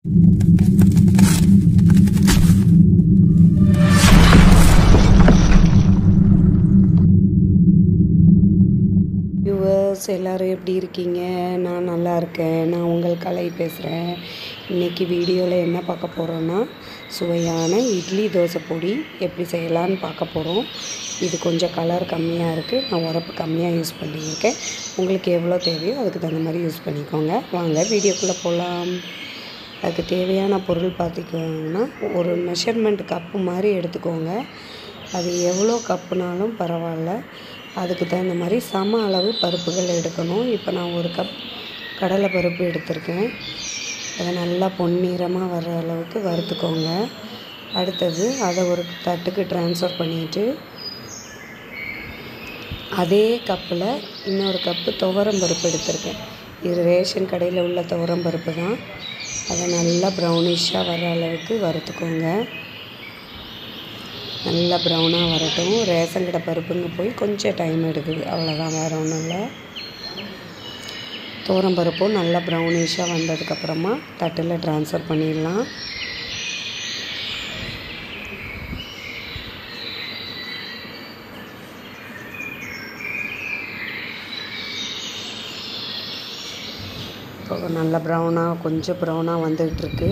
Viewers எல்லோரும் எப்படி இருக்கீங்க? நான் நல்லா இருக்கேன். நான் உங்கள் கலை பேசுகிறேன். இன்றைக்கி வீடியோவில் என்ன பார்க்க போகிறோன்னா, சுவையான இட்லி தோசை பொடி எப்படி செய்யலான்னு பார்க்க போகிறோம். இது கொஞ்சம் கலர் கம்மியாக இருக்குது. நான் உரப்பு கம்மியாக யூஸ் பண்ணியிருக்கேன். உங்களுக்கு எவ்வளோ தேவையோ அதுக்கு தகுந்த மாதிரி யூஸ் பண்ணிக்கோங்க. வாங்க வீடியோக்குள்ளே போகலாம். அதுக்கு தேவையான பொருள் பார்த்திங்கன்னா, ஒரு மெஷர்மெண்ட் கப்பு மாதிரி எடுத்துக்கோங்க. அது எவ்வளோ கப்புனாலும் பரவாயில்ல. அதுக்கு தகுந்த மாதிரி சம அளவு பருப்புகள் எடுக்கணும். இப்போ நான் ஒரு கப் கடலை பருப்பு எடுத்திருக்கேன். அதை நல்லா பொன்னிறமாக வர்ற அளவுக்கு வறுத்துக்கோங்க. அடுத்தது அதை ஒரு தட்டுக்கு ட்ரான்ஸ்ஃபர் பண்ணிவிட்டு, அதே கப்பில் இன்னொரு கப்பு துவரம் பருப்பு எடுத்திருக்கேன். இது ரேஷன் கடையில் உள்ள துவரம் பருப்பு தான். அதை நல்லா ப்ரௌனிஷாக வர அளவுக்கு வறுத்துக்கோங்க. நல்லா ப்ரௌனாக வரட்டும். ரேஷன் கடை பருப்புங்க போய் கொஞ்சம் டைம் எடுக்குது, அவ்வளோதான், வேறு ஒன்றும் இல்லை. துவரம் பருப்பும் நல்லா ப்ரௌனிஷாக வந்ததுக்கப்புறமா தட்டில் ட்ரான்ஸ்ஃபர் பண்ணிடலாம். இப்போ நல்லா ப்ரௌனாக கொஞ்சம் ப்ரௌனாக வந்துகிட்ருக்கு.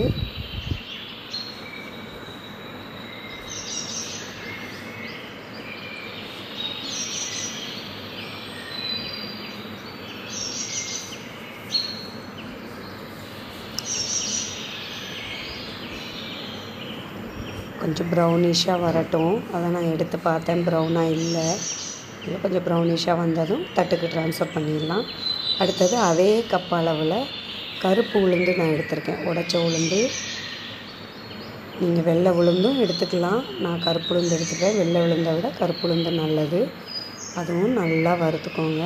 கொஞ்சம் ப்ரௌனிஷாக வரட்டும். அதை நான் எடுத்து பார்த்தேன், ப்ரௌனாக இல்லை. கொஞ்சம் ப்ரௌனிஷாக வந்ததும் தட்டுக்கு ட்ரான்ஸ்ஃபர் பண்ணிடலாம். அடுத்தது அதே கப் அளவில் கருப்பு உளுந்து நான் எடுத்திருக்கேன். உடைச்ச உளுந்து. நீங்கள் வெள்ளை உளுந்தும் எடுத்துக்கலாம். நான் கருப்பு உளுந்து எடுத்துக்கிறேன். வெள்ளை உளுந்தை விட கருப்பு உளுந்து நல்லது. அதுவும் நல்லா வறுத்துக்கோங்க.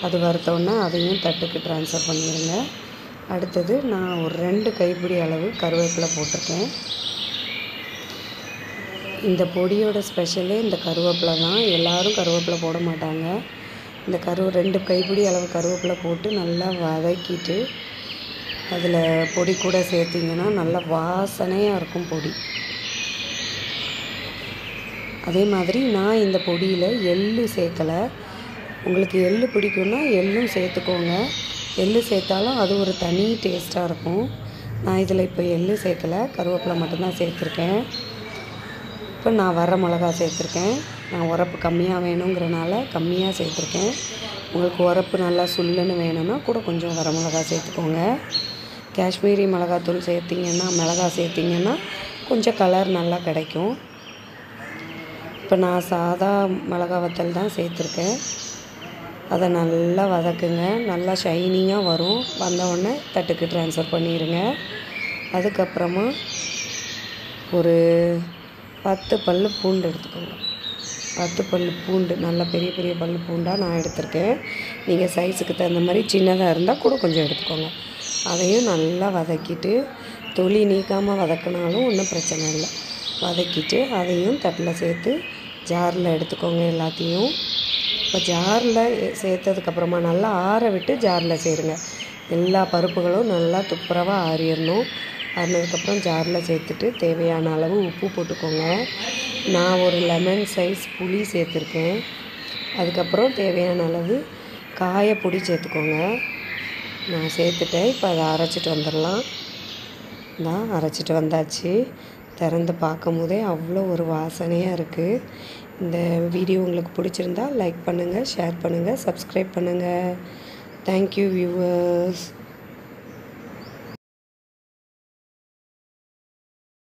அது வறுத்தோன்னே அதையும் தட்டுக்கு ட்ரான்ஸ்ஃபர் பண்ணிடுங்க. அடுத்தது நான் ஒரு 2 கைப்பிடி அளவு கருவேப்பிலை போட்டிருக்கேன். இந்த பொடியோட ஸ்பெஷலே இந்த கருவேப்பிலை தான். எல்லோரும் கருவேப்பிலை போட மாட்டாங்க. இந்த 2 கைப்பிடி அளவு கருவேப்பிலை போட்டு நல்லா வதக்கிட்டு அதில் பொடி கூட சேர்த்திங்கன்னா நல்லா வாசனையாக இருக்கும் பொடி. அதே மாதிரி நான் இந்த பொடியில் எள்ளு சேர்க்கலை. உங்களுக்கு எள்ளு பிடிக்குன்னா எள்ளும் சேர்த்துக்கோங்க. எள்ளு சேர்த்தாலும் அது ஒரு தனி டேஸ்ட்டாக இருக்கும். நான் இதில் இப்போ எள்ளு சேர்க்கலை, கருவேப்பிலை மட்டும்தான் சேர்த்துருக்கேன். இப்போ நான் வர மிளகா சேர்த்துருக்கேன். நான் உரப்பு கம்மியாக வேணுங்கிறனால கம்மியாக சேர்த்துருக்கேன். உங்களுக்கு உரப்பு நல்லா சுல்லுன்னு வேணும்னா கூட கொஞ்சம் வர மிளகா சேர்த்துக்கோங்க. காஷ்மீரி மிளகாத்தூள் சேர்த்திங்கன்னா கொஞ்சம் கலர் நல்லா கிடைக்கும். இப்போ நான் சாதா மிளகா வத்தல் தான் சேர்த்துருக்கேன். அதை நல்லா வதக்குங்க. நல்லா ஷைனிங்காக வரும். வந்தவுடனே தட்டுக்கு ட்ரான்ஸ்ஃபர் பண்ணிடுங்க. அதுக்கப்புறமா ஒரு 10 பல் பூண்டு எடுத்துக்கோங்க. 10 பல் பூண்டு, நல்ல பெரிய பெரிய பல் பூண்டாக நான் எடுத்திருக்கேன். நீங்கள் சைஸுக்கு தகுந்த மாதிரி சின்னதாக இருந்தால் கூட கொஞ்சம் எடுத்துக்கோங்க. அதையும் நல்லா வதக்கிட்டு, தொலி நீக்காமல் வதக்கினாலும் ஒன்றும் பிரச்சனை இல்லை. வதக்கிட்டு அதையும் தட்டில் சேர்த்து ஜாரில் எடுத்துக்கோங்க எல்லாத்தையும். இப்போ ஜாரில் சேர்த்ததுக்கப்புறமா நல்லா ஆற விட்டு ஜாரில் சேருங்க. எல்லா பருப்புகளும் நல்லா துப்புரவாக ஆறிடணும். ஆறினதுக்கப்புறம் ஜாரில் சேர்த்துட்டு தேவையான அளவு உப்பு போட்டுக்கோங்க. நான் ஒரு லெமன் சைஸ் புளி சேர்த்துருக்கேன். அதுக்கப்புறம் தேவையான அளவு காயப்பொடி சேர்த்துக்கோங்க. நான் சேர்த்துட்டேன். இப்போ அதை அரைச்சிட்டு வந்துடலாம். நான் அரைச்சிட்டு வந்தாச்சு. திறந்து பார்க்கும் போதே அவ்வளோ ஒரு வாசனையாக இருக்குது. இந்த வீடியோ உங்களுக்கு பிடிச்சிருந்தா லைக் பண்ணுங்கள், ஷேர் பண்ணுங்கள், சப்ஸ்கிரைப் பண்ணுங்கள். Thank you viewers.